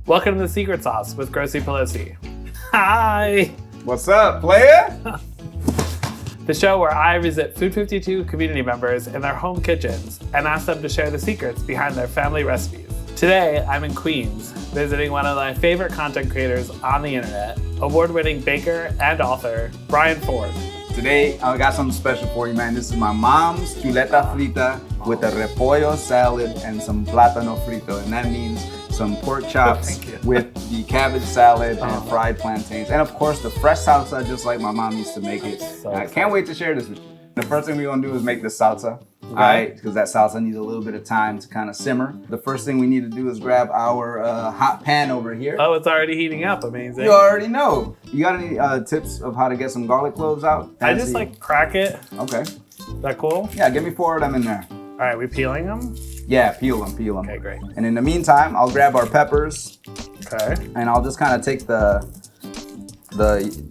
Welcome to The Secret Sauce with Grossy Pelosi. Hi! What's up, player? The show where I visit Food 52 community members in their home kitchens and ask them to share the secrets behind their family recipes. Today, I'm in Queens, visiting one of my favorite content creators on the internet, award-winning baker and author, Bryan Ford. Today, I got something special for you, man. This is my mom's Chuletas Fritas with a Repollo salad and some Platano frito, and that means some pork chops with the cabbage salad and fried plantains. And of course, the fresh salsa, just like my mom used to make it. I can't wait to share this with you. The first thing we're gonna do is make the salsa, all right? Because that salsa needs a little bit of time to kind of simmer. The first thing we need to do is grab our hot pan over here. Oh, it's already heating up, amazing. You already know. You got any tips of how to get some garlic cloves out? I just like crack it. Okay. Is that cool? Yeah, give me 4 of them in there. All right, we peeling them? Yeah, peel them. Okay, great. And in the meantime, I'll grab our peppers. Okay. And I'll just kind of take the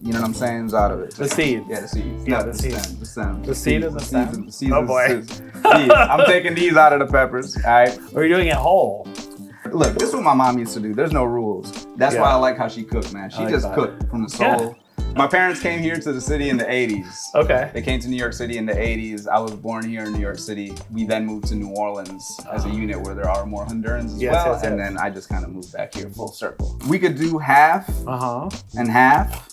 you know what I'm saying, out of it. The seeds. Yeah, the seeds. Yeah, No, the seeds. stem. The stem. The seed is the stem? The seeds Oh, is boy. the seeds. I'm taking these out of the peppers, all right? Or you're doing it whole. Look, this is what my mom used to do. There's no rules. That's Yeah. why I like how she cooked, man. She like just that. cooked from the soul. Yeah. My parents came here to the city in the 80s. Okay. They came to New York City in the 80s. I was born here in New York City. We then moved to New Orleans as a unit where there are more Hondurans as well. Yes. And then I just kind of moved back here full circle. We could do half and half.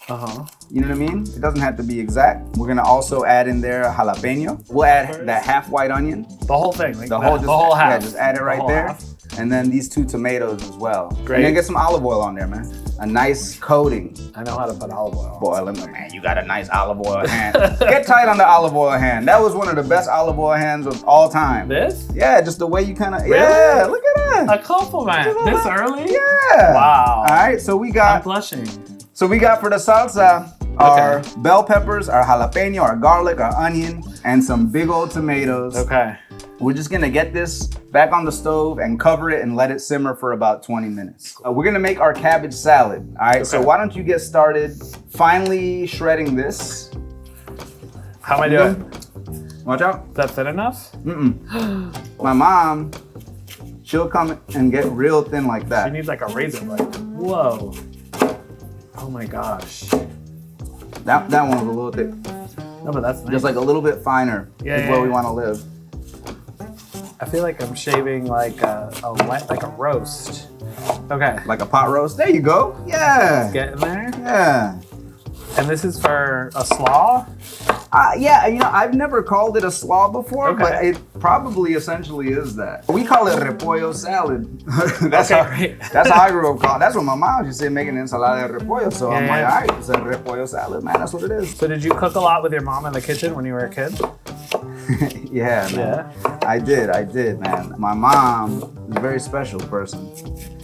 You know what I mean? It doesn't have to be exact. We're gonna also add in there jalapeno. We'll add that half white onion. The whole thing. Like The whole half. Yeah, just add it right there. Half. And then these 2 tomatoes as well. Great. And then get some olive oil on there, man. A nice coating. I know how to put olive oil. Boy, let me, man, you got a nice olive oil hand. Get tight on the olive oil hand. That was one of the best olive oil hands of all time. This? Yeah, just the way you kind of, Really? yeah, look at that. A compliment. This early? Yeah. Wow. All right, so we I'm got, blushing. for the salsa, our bell peppers, our jalapeno, our garlic, our onion, and some big old tomatoes. Okay. We're just gonna get this back on the stove and cover it and let it simmer for about 20 minutes. We're gonna make our cabbage salad, all right? So why don't you get started finally shredding this. How am I doing? Watch out. Is that thin enough? My mom, she'll come and get real thin like She that. needs like a razor blade. Whoa. Oh my gosh. That one's a little thick. No, but that's nice. Just like a little bit finer is where we wanna live. I feel like I'm shaving like a roast. Okay. Like a pot roast. There you go. Yeah. Get in there. Yeah. And this is for a slaw? Yeah, you know, I've never called it a slaw before, Okay. but it probably essentially is that. We call it repollo salad. That's how I grew up calling. That's what my mom used to say, making ensalada de repollo. So I'm like, all right, it's a repollo salad, man. That's what it is. So did you cook a lot with your mom in the kitchen when you were a kid? Yeah, man. I did, man. My mom is a very special person.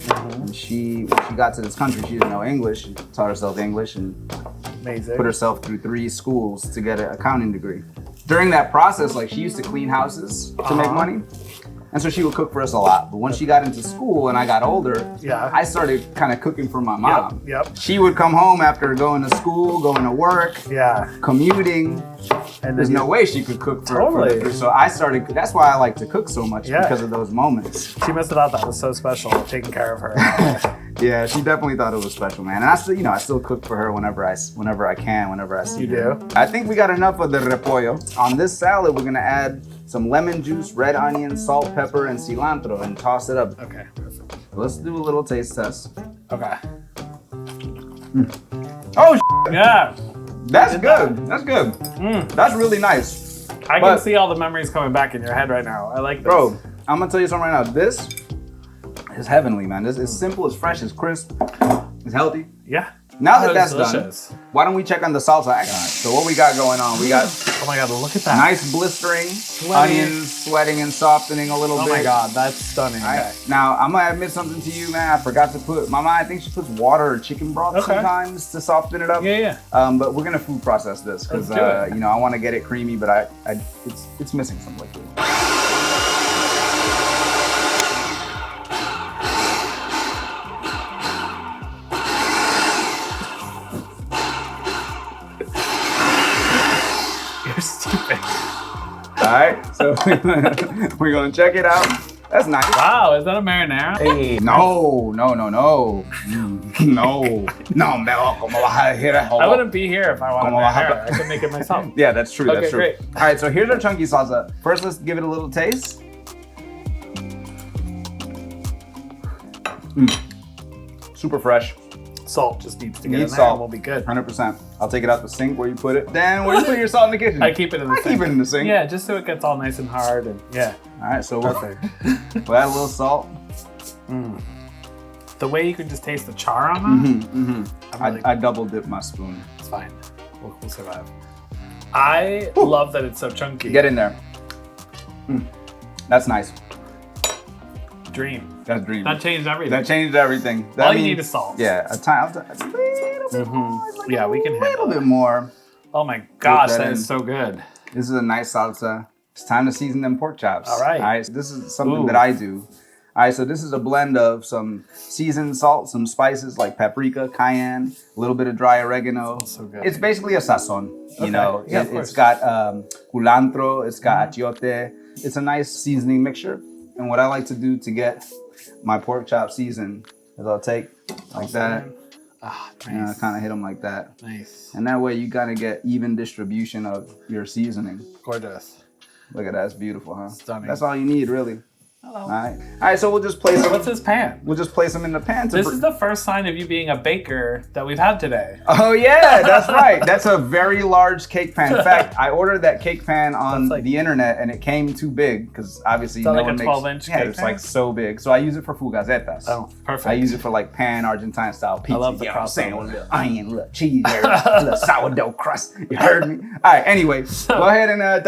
And when she got to this country, she didn't know English. She taught herself English and Amazing. put herself through 3 schools to get an accounting degree. During that process, like, she used to clean houses to make money. And so she would cook for us a lot. But once she got into school and I got older, I started kind of cooking for my mom. Yep. She would come home after going to school, going to work, commuting. And there's no way she could cook for her. So I started, that's why I like to cook so much, because of those moments. She must have thought that was so special, taking care of her. Yeah, she definitely thought it was special, man. And I still, I still cook for her whenever I can, whenever I see You her. do? I think we got enough of the repollo. On this salad, we're gonna add some lemon juice, red onion, salt, pepper, and cilantro, and toss it up. Okay, perfect. Let's do a little taste test. Okay. Oh, yeah. That's good. That's good. That's really nice. I can see all the memories coming back in your head right now. I like this. Bro, I'm gonna tell you something right now. This is heavenly, man. This is simple, it's fresh, it's crisp, it's healthy. Yeah. Now that that's delicious. done, why don't we check on the salsa action? So what we got going on? We got, oh my God, look at that. Nice blistering, onions sweating and softening a little bit. Oh my God, that's stunning. Right. Now, I'm gonna admit something to you, man. I forgot to put, Mama, I think she puts water or chicken broth sometimes to soften it up. Yeah. But we're gonna food process this because, I wanna get it creamy, but it's missing some liquid. You're stupid. All right, so we're gonna check it out. That's nice. Wow, is that a marinara? Hey, no. No, ¿cómo vas a decir eso? I wouldn't be here if I wanted ¿Cómo vas a- marinara. I could make it myself. Yeah, that's true. Okay, That's true. great. All right, so here's our chunky salsa. First, let's give it a little taste. Super fresh. Salt just needs to get in Needs there salt. and we'll be good. 100%. I'll take it out the sink where you put it. Dan, where you put your salt in the kitchen? I keep it in the sink. Keep it in the sink. Yeah, just so it gets all nice and hard and yeah. All right, so we'll Perfect. add a little salt. The way you can just taste the char on that, I double dip my spoon. it's fine. We'll survive. I love that it's so chunky. Get in there. That's nice. Dream. That's dreamy. That changed everything. That changed everything. That All you means- need is salt. Yeah, a little bit more. Like Yeah, we can a handle little it. bit more. Oh my gosh, that that in. is so good. This is a nice salsa. It's time to season them pork chops. All right. So this is something Ooh. that I do. All right, so this is a blend of some seasoned salt, some spices like paprika, cayenne, a little bit of dry oregano. So good. It's basically a sazon, you Okay. know. Yeah, of It's course. got culantro, it's got achiote. It's a nice seasoning mixture. And what I like to do to get my pork chop seasoned is I'll take like that, Ah, and nice. kind of hit them like that. Nice. And that way you kind of get even distribution of your seasoning. Gorgeous. Look at that, it's beautiful, huh? Stunning. That's all you need, really. Hello. All right, so we'll just place them. What's this pan? We'll just place them in the pan. This is the first sign of you being a baker that we've had today. Oh yeah, that's right. That's a very large cake pan. In fact, I ordered that cake pan on That's like- the internet, and it came too big because obviously Is that no like one a makes. 12-inch Yeah, cake it's pan? like so big. So I use it for fugazetas. Oh, perfect. I use it for like pan Argentine style pizza. love the you know what I'm saying? crossover. With a little onion, a little cheese, a little sourdough crust. You heard me? All right. Anyway, go ahead and Okay.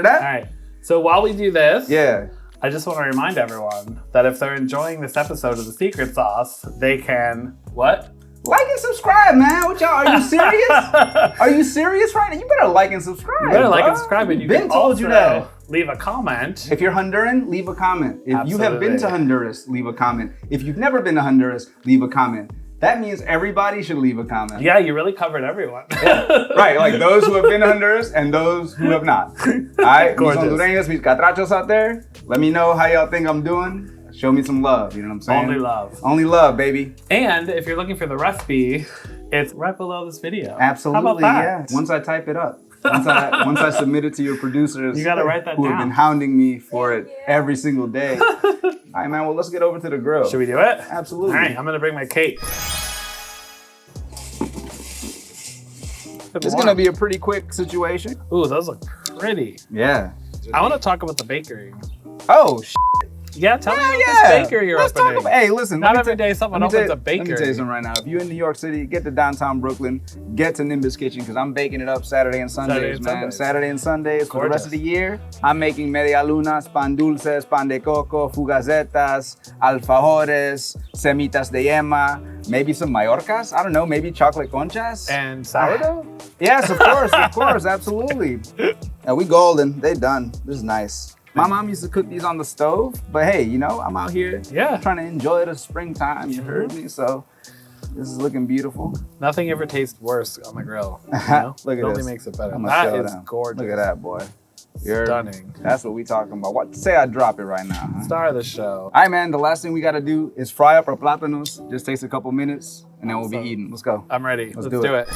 da. All right. So while we do this, Yeah. I just want to remind everyone that if they're enjoying this episode of The Secret Sauce, they can, what? Like and subscribe, man. What y'all? Are you serious? Are you serious right now? You better like and subscribe. You better like bro. and subscribe, and you Ben can told also you that. leave a comment. If you're Honduran, leave a comment. If you have been to Absolutely. Honduras, leave a comment. If you've never been to Honduras, leave a comment. That means everybody should leave a comment. Yeah, you really covered everyone. Right, like those who have been to Honduras and those who have not. All right, mis Gorgeous. Hondureños, mis catrachos out there, let me know how y'all think I'm doing. Show me some love, you know what I'm saying? Only love. Only love, baby. And if you're looking for the recipe, it's right below this video. Absolutely, How about that? yeah. Once I type it up. Once I submit it to your producers, You gotta write that who have down. been hounding me for it every single day. All right, man. Well, let's get over to the grill. Should we do it? Absolutely. All right, I'm gonna bring my cake. It's gonna be a pretty quick situation. Ooh, those look pretty. Yeah. I want to talk about the bakery. Oh, Yeah, tell me hell about yeah. this bakery you're Let's opening. talk about. Hey, listen. Not let me every tell- day someone let me opens tell- a bakery. Let me tell you something right now. If you're in New York City, get to downtown Brooklyn. Get to Nimbus Kitchen because I'm baking it up Saturday and Sundays, Saturday and man. Sundays. Saturday and Sundays for the rest Gorgeous. of the year. I'm making media lunas, pan dulces, pan de coco, fugazetas, alfajores, semitas de yema, maybe some Mallorcas. I don't know. Maybe chocolate conchas. And sourdough? Yes, of course, absolutely. Yeah, we golden. They done. This is nice. My mom used to cook these on the stove, but hey, you know, I'm out here Yeah. trying to enjoy the springtime. You heard me? So this is looking beautiful. Nothing ever tastes worse on the grill. You know? Look at It only this. makes it better. I'm gonna That show is them. gorgeous. Look at that, boy. You're- Stunning. That's what we talking about. What? Say I drop it right now. Huh? Star of the show. All right, man. The last thing we got to do is fry up our plátanos. Just takes a couple minutes, and then we'll be Awesome. eating. Let's go. I'm ready. Let's do do it. it.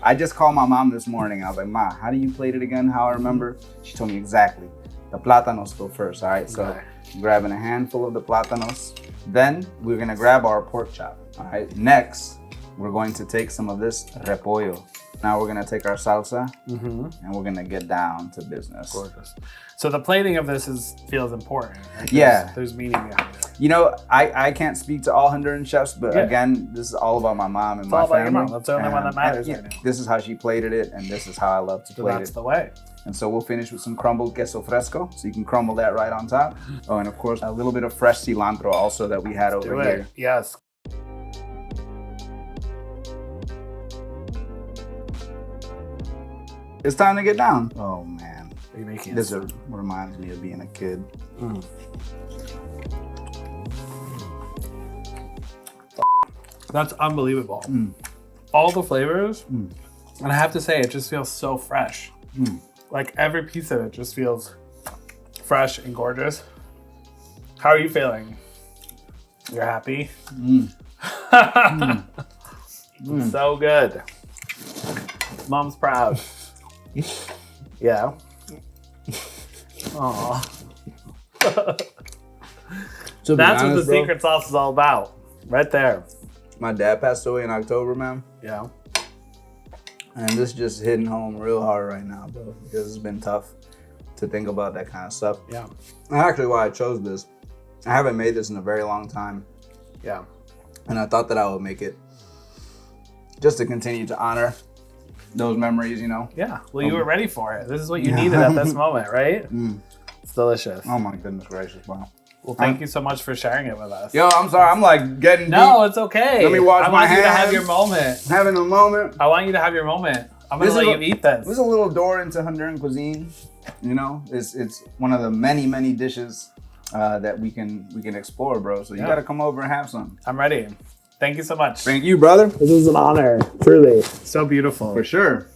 I just called my mom this morning. I was like, Ma, how do you plate it again? How I remember? She told me exactly. The plátanos go first, all right? So Okay. grabbing a handful of the plátanos. Then we're gonna grab our pork chop, all right? Next, we're going to take some of this repollo. Now we're gonna take our salsa and we're gonna get down to business. Gorgeous. So the plating of this feels important. Like Yeah. There's meaning behind it. You know, I can't speak to all Honduran chefs, but Yeah. again, this is all about my mom and It's my all about family. your mom. That's the only one that And, matters yeah, right now. This is how she plated it, and this is how I love to So plate that's it. the way. And so we'll finish with some crumbled queso fresco, so you can crumble that right on top. Oh, and of course, a little bit of fresh cilantro also that we had over Do here. it. Yes. It's time to get down. Oh man, Are you making this it? reminds me of being a kid. That's unbelievable. All the flavors, and I have to say, it just feels so fresh. Like every piece of it just feels fresh and gorgeous. How are you feeling? You're happy? So good. Mom's proud. Yeah. Aw. That's what the secret sauce is all about. Right there. My dad passed away in October, man. Yeah. And this just hitting home real hard right now, bro. Because it's been tough to think about that kind of stuff. Yeah. And actually why I chose this, I haven't made this in a very long time. Yeah. And I thought that I would make it just to continue to honor those memories, you know? Yeah. Well, you were ready for it. This is what you needed at this moment, right? It's delicious. Oh my goodness gracious, wow. Well, thank you so much for sharing it with us. Yo, I'm sorry, I'm like getting No, deep. it's okay. Let me wash my hands. I want you to have your moment. Having a moment. I want you to have your moment. I'm gonna let you eat this. This is a little door into Honduran cuisine. You know, it's one of the many dishes that we can explore, bro. So you gotta come over and have some. I'm ready. Thank you so much. Thank you, brother. This is an honor, truly. So beautiful. For sure.